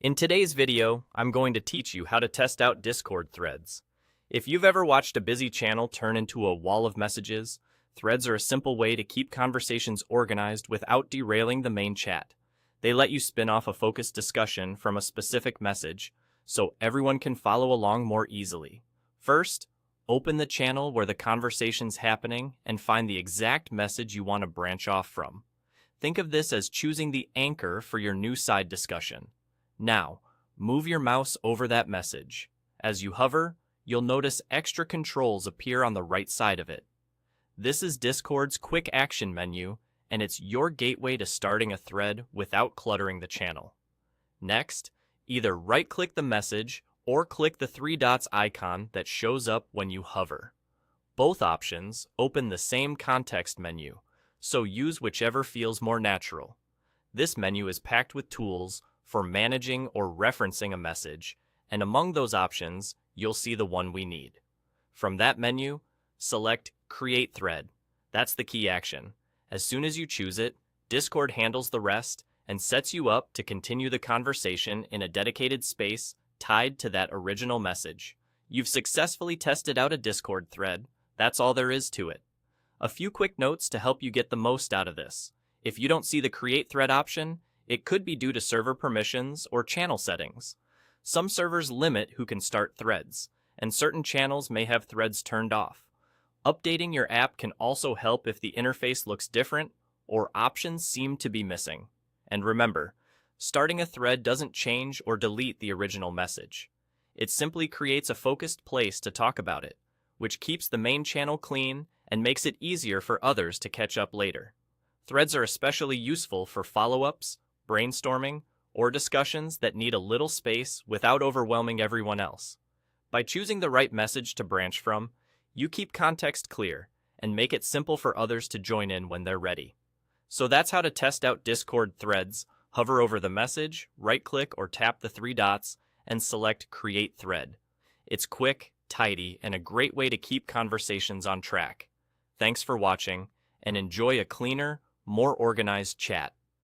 In today's video, I'm going to teach you how to test out Discord threads. If you've ever watched a busy channel turn into a wall of messages, threads are a simple way to keep conversations organized without derailing the main chat. They let you spin off a focused discussion from a specific message, so everyone can follow along more easily. First, open the channel where the conversation's happening and find the exact message you want to branch off from. Think of this as choosing the anchor for your new side discussion. Now, move your mouse over that message. As you hover, you'll notice extra controls appear on the right side of it. This is Discord's quick action menu, and it's your gateway to starting a thread without cluttering the channel. Next, either right-click the message or click the three dots icon that shows up when you hover. Both options open the same context menu, so use whichever feels more natural. This menu is packed with tools for managing or referencing a message, and among those options, you'll see the one we need. From that menu, select Create Thread. That's the key action. As soon as you choose it, Discord handles the rest and sets you up to continue the conversation in a dedicated space tied to that original message. You've successfully tested out a Discord thread. That's all there is to it. A few quick notes to help you get the most out of this. If you don't see the Create Thread option, it could be due to server permissions or channel settings. Some servers limit who can start threads, and certain channels may have threads turned off. Updating your app can also help if the interface looks different or options seem to be missing. And remember, starting a thread doesn't change or delete the original message. It simply creates a focused place to talk about it, which keeps the main channel clean and makes it easier for others to catch up later. Threads are especially useful for follow-ups, brainstorming, or discussions that need a little space without overwhelming everyone else. By choosing the right message to branch from, you keep context clear and make it simple for others to join in when they're ready. So that's how to test out Discord threads. Hover over the message, right-click or tap the three dots, and select Create Thread. It's quick, tidy, and a great way to keep conversations on track. Thanks for watching, and enjoy a cleaner, more organized chat.